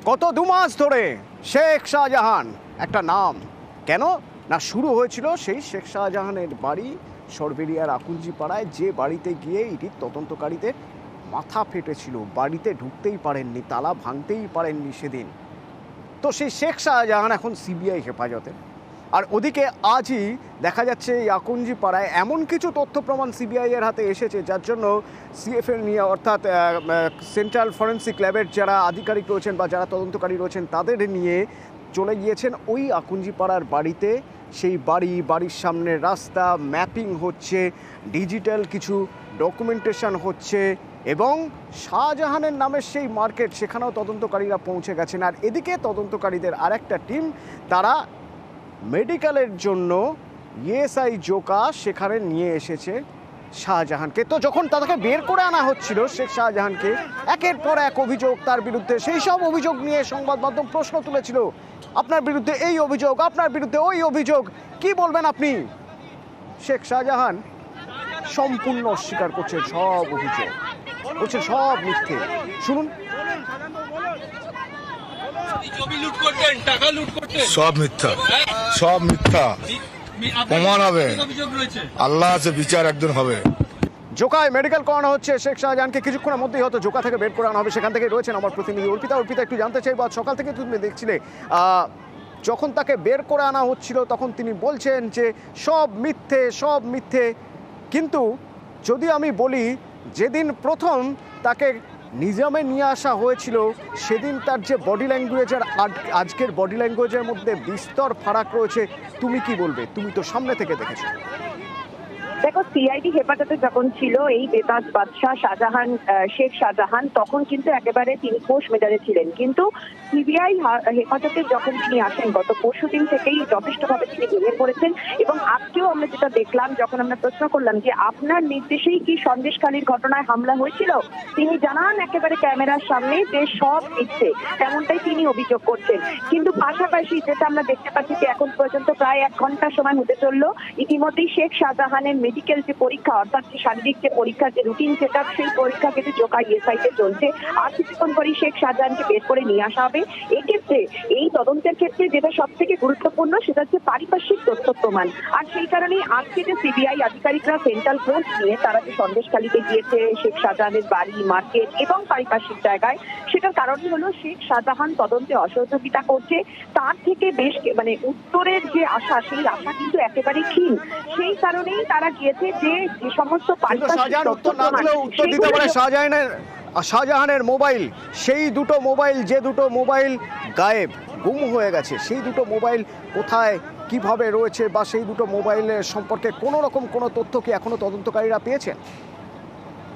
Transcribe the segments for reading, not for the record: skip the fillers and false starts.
গত 2 মাস ধরে শেখ শাহজাহান একটা নাম কেন না শুরু হয়েছিল সেই শেখ শাহজাহানের বাড়ি সরবেরিয়ার আকুঞ্জি পাড়ায়, যে বাড়িতে গিয়ে ইডির তদন্তকারীদের মাথা ফেটেছিল, বাড়িতে ঢুকতেই পারেননি, তালা ভাঙতেই পারেননি সেদিন। তো সেই শেখ শাহজাহান এখন সিবিআই হেফাজতে। আর ওদিকে আজই দেখা যাচ্ছে এই আকুঞ্জি পাড়ায় এমন কিছু তথ্য প্রমাণ সিবিআই এর হাতে এসেছে যার জন্য সিএফএল নিয়ে অর্থাৎ সেন্ট্রাল ফরেন্সিক ল্যাবের যারা আধিকারিক রয়েছেন বা যারা তদন্তকারী রয়েছেন তাদের নিয়ে চলে গিয়েছেন ওই আকুঞ্জি পাড়ার বাড়িতে। সেই বাড়ির সামনে রাস্তা ম্যাপিং হচ্ছে, ডিজিটাল কিছু ডকুমেন্টেশন হচ্ছে এবং শাহজাহানের নামের সেই মার্কেট সেখানেও তদন্তকারীরা পৌঁছে গেছেন। আর এদিকে তদন্তকারীদের আরেকটা টিম তারা মেডিকেলের জন্য ইএসআই জোকা সেখানে নিয়ে এসেছে শাহজাহানকে। তো যখন তাদেরকে বের করে আনা হচ্ছিল শেখ শাহজাহানকে, একের পর এক অভিযোগ তার বিরুদ্ধে, সেই সব অভিযোগ নিয়ে সংবাদ মাধ্যম প্রশ্ন তুলেছিল, আপনার বিরুদ্ধে এই অভিযোগ, আপনার বিরুদ্ধে ওই অভিযোগ, কি বলবেন আপনি? শেখ শাহজাহান সম্পূর্ণ অস্বীকার করছেন সব অভিযোগ, বলছেন সব মিথ্যে। শুনুন। সব মিথ্যা, সব মিথ্যা, প্রমাণ হবে, আল্লাহ আছে, বিচার একদিন হবে। জোকায় মেডিকেল করানো হচ্ছে শেখ শাহজাহানকে, কিছুক্ষণের মধ্যেই হয়তো জোকা থেকে বের করানো হবে। সেখান থেকে রয়েছেন আমার প্রতিনিধি অর্পিতা। একটু জানতে চাইব, সকাল থেকে তুমি দেখছিলে যখন তাকে বের করে আনা হচ্ছিল তখন তিনি বলছেন যে সব মিথ্যে, সব মিথ্যে। কিন্তু যদি আমি বলি যেদিন প্রথম তাকে নিজামে নিয়ে আসা হয়েছিল সেদিন তার যে বডি ল্যাঙ্গুয়েজ আর আজকের বডি ল্যাঙ্গুয়েজের মধ্যে বিস্তর ফারাক রয়েছে, তুমি কি বলবে? তুমি তো সামনে থেকে দেখেছো। দেখো, সিআইডি হেফাজতে যখন ছিল এই বেতাজ বাদশাহ শাহজাহান, শেখ শাহজাহান, তখন কিন্তু একেবারে তিনি খোশ মেজাজে ছিলেন। কিন্তু সিবিআই হেফাজতে যখন তিনি আসেন গত পরশুদিন থেকেই যথেষ্টভাবে তিনি ভেঙে পড়েছেন। এবং আজকেও আমরা যেটা দেখলাম, যখন আমরা প্রশ্ন করলাম যে আপনার নির্দেশেই কি সন্দেশখালীর ঘটনায় হামলা হয়েছিল, তিনি জানান একেবারে ক্যামেরার সামনে যে সব মিথ্যে, তেমনটাই তিনি অভিযোগ করছেন। কিন্তু পাশাপাশি যেটা আমরা দেখতে পাচ্ছি যে এখন পর্যন্ত প্রায় 1 ঘন্টা সময় হতে চললো, ইতিমধ্যেই শেখ শাহজাহানের মেডিকেল যে পরীক্ষা, অর্থাৎ শারীরিক যে পরীক্ষা, যে রুটিন সেটআপ, সেই পরীক্ষা কিন্তু জোকা ইএসআইতে চলছে। আর কিছুক্ষণ পরেই শেখ শাহজাহানকে বের করে নিয়ে আসা হবে। এক্ষেত্রে এই তদন্তের ক্ষেত্রে যেটা সব থেকে গুরুত্বপূর্ণ সেটা হচ্ছে পারিপার্শ্বিক তথ্য প্রমাণ। আর সেই কারণেই আজকে যে সিবিআই আধিকারিকরা সেন্ট্রাল ফোর্স নিয়ে তারা যে সন্দেশখালীতে গিয়েছে শেখ শাহজাহানের বাড়ি, মার্কেট এবং পারিপার্শ্বিক জায়গায়, সেটার কারণই হলো শেখ শাহজাহান তদন্তে অসহযোগিতা করছে। তার থেকে বেশ উত্তরের যে আশা, সেই আশা কিন্তু একেবারে ক্ষীণ। সেই কারণেই তারা গিয়েছে যে সমস্ত পারিপার্শ্বিক তথ্য প্রমাণ, শাহজাহানের মোবাইল, সেই দুটো মোবাইল, যে দুটো মোবাইল গায়েব, গুম হয়ে গেছে, সেই দুটো মোবাইল কোথায় কিভাবে রয়েছে বা সেই দুটো মোবাইলের সম্পর্কে কোনো রকম কোনো তথ্য কি এখনো তদন্তকারীরা পেয়েছেন?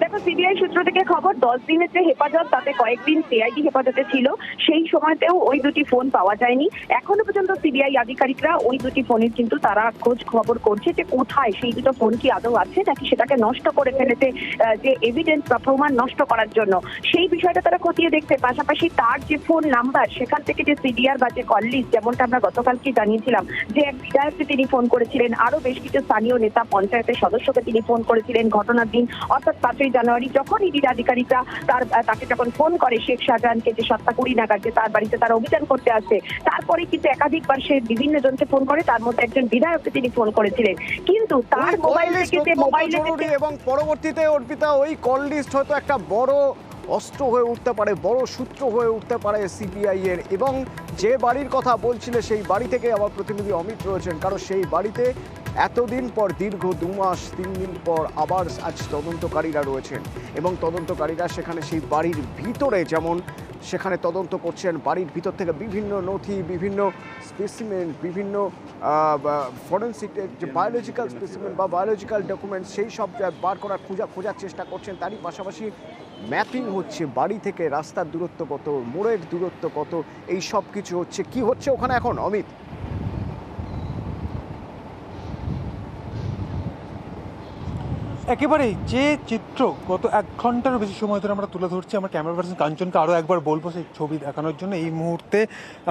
দেখো, সিবিআই সূত্র থেকে খবর, 10 দিনের যে হেফাজত, তাতে কয়েকদিন সিআইডি হেফাজতে ছিল, সেই সময়তেও ওই দুটি ফোন পাওয়া যায়নি। এখনো পর্যন্ত সিবিআই আধিকারিকরা ওই দুটি ফোনের কিন্তু তারা খোঁজ খবর করছে যে কোথায় সেই দুটো ফোন, কি আদৌ আছে নাকি সেটাকে নষ্ট করে ফেলেছে, যে এভিডেন্স বা প্রমাণ নষ্ট করার জন্য, সেই বিষয়টা তারা খতিয়ে দেখছে। পাশাপাশি তার যে ফোন নাম্বার, সেখান থেকে যে সিডিআর বা যে কল লিস্ট, যেমনটা আমরা গতকালকে জানিয়েছিলাম যে এক বিধায়ককে তিনি ফোন করেছিলেন, আরো বেশ কিছু স্থানীয় নেতা, পঞ্চায়েতের সদস্যকে তিনি ফোন করেছিলেন ঘটনার দিন, অর্থাৎ 5 জানুয়ারি, যখন ইডির আধিকারিকরা তাকে যখন ফোন করে শেখ শাহজাহানকে যে 7:20 নাগাদ যে তার বাড়িতে তারা অভিযান করতে আসে, তারপরে কিন্তু একাধিকবার সে বিভিন্ন জনকে ফোন করে, তার মধ্যে একজন বিধায়ককে তিনি ফোন করেছিলেন। কিন্তু তার মোবাইল থেকে এবং পরবর্তীতে অর্পিতা ওই কল লিস্ট হয়তো একটা বড় অস্ত্র হয়ে উঠতে পারে, বড় সূত্র হয়ে উঠতে পারে সিবিআই এর। এবং যে বাড়ির কথা বলছিলে সেই বাড়ি থেকে আমার প্রতিনিধি অমিত রয়েছেন, কারণ সেই বাড়িতে এতদিন পর, দীর্ঘ 2 মাস 3 দিন পর আবার আজ তদন্তকারীরা রয়েছেন এবং তদন্তকারীরা সেখানে সেই বাড়ির ভিতরে যেমন সেখানে তদন্ত করছেন, বাড়ির ভিতর থেকে বিভিন্ন নথি, বিভিন্ন স্পেসিমেন, বিভিন্ন ফরেন্সিক যে বায়োলজিক্যাল স্পেসিমেন বা বায়োলজিক্যাল ডকুমেন্টস, সেই সব বার করার খোঁজার চেষ্টা করছেন। তারই পাশাপাশি ম্যাপিং হচ্ছে, বাড়ি থেকে রাস্তার দূরত্ব কত, মোড়ের দূরত্ব কত, এই সব কিছু হচ্ছে। কি হচ্ছে ওখানে এখন অমিত? একেবারেই যে চিত্র গত 1 ঘন্টারও বেশি সময় ধরে আমরা তুলে ধরছি, আমার ক্যামেরা পার্সন কাঞ্চনকে আরও একবার বলবো সেই ছবি দেখানোর জন্য। এই মুহূর্তে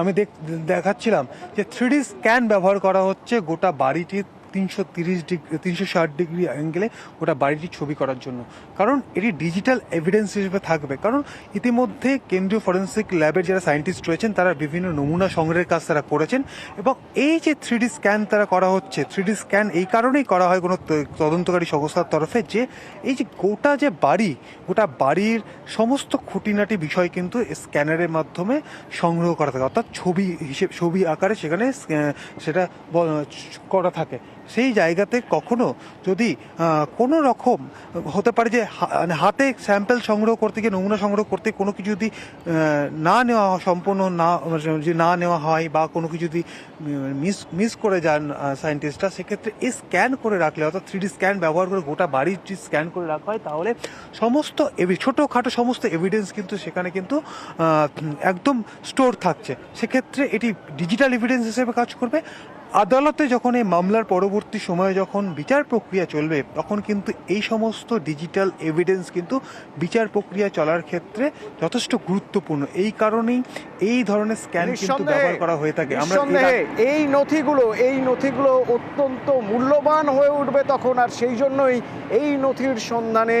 আমি দেখাচ্ছিলাম যে 3D স্ক্যান ব্যবহার করা হচ্ছে গোটা বাড়িটির 360 ডিগ্রি অ্যাঙ্গেলে ওটা বাড়িটির ছবি করার জন্য, কারণ এটি ডিজিটাল এভিডেন্স হিসেবে থাকবে। কারণ ইতিমধ্যে কেন্দ্রীয় ফরেন্সিক ল্যাবের যারা সায়েন্টিস্ট রয়েছেন তারা বিভিন্ন নমুনা সংগ্রহের কাজ তারা করেছেন, এবং এই যে 3D স্ক্যান তারা করা হচ্ছে, 3D স্ক্যান এই কারণেই করা হয় কোনো তদন্তকারী সংস্থার তরফে, যে এই যে গোটা বাড়ির সমস্ত খুঁটিনাটি বিষয় কিন্তু স্ক্যানারের মাধ্যমে সংগ্রহ করা থাকে, অর্থাৎ ছবি আকারে সেখানে সেটা করা থাকে। সেই জায়গাতে কখনো যদি কোনো রকম হতে পারে যে হাতে স্যাম্পল সংগ্রহ করতে গিয়ে, নমুনা সংগ্রহ করতে কোনো কিছু যদি না নেওয়া সম্পূর্ণ না নেওয়া হয়, বা কোনো কিছু যদি মিস করে যান সায়েন্টিস্টরা, সেক্ষেত্রে এই স্ক্যান করে রাখলে, অর্থাৎ 3D স্ক্যান ব্যবহার করে গোটা বাড়ির স্ক্যান করে রাখা হয়, তাহলে সমস্ত ছোটোখাটো সমস্ত এভিডেন্স কিন্তু সেখানে কিন্তু একদম স্টোর থাকছে। সেক্ষেত্রে এটি ডিজিটাল এভিডেন্স হিসেবে কাজ করবে। আদালতে যখন এই মামলার পরবর্তী সময়ে যখন বিচার প্রক্রিয়া চলবে, তখন কিন্তু এই সমস্ত ডিজিটাল এভিডেন্স কিন্তু বিচার প্রক্রিয়া চলার ক্ষেত্রে যথেষ্ট গুরুত্বপূর্ণ। এই কারণেই এই ধরনের স্ক্যান কিন্তু ব্যবহার করা হয়ে থাকে। এই নথিগুলো অত্যন্ত মূল্যবান হয়ে উঠবে তখন, আর সেই জন্যই এই নথির সন্ধানে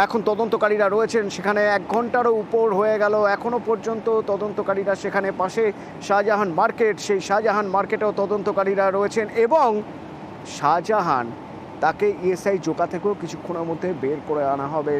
এখন তদন্তকারীরা রয়েছেন সেখানে। 1 ঘন্টারও উপর হয়ে গেল, এখনো পর্যন্ত তদন্তকারীরা সেখানে। পাশে শাহজাহান মার্কেট, সেই শাহজাহান মার্কেটেও তদন্তকারীরা রয়েছেন, এবং শাহজাহান তাকে ইএসআই জোকা থেকেও কিছুক্ষণের মধ্যে বের করে আনা হবে।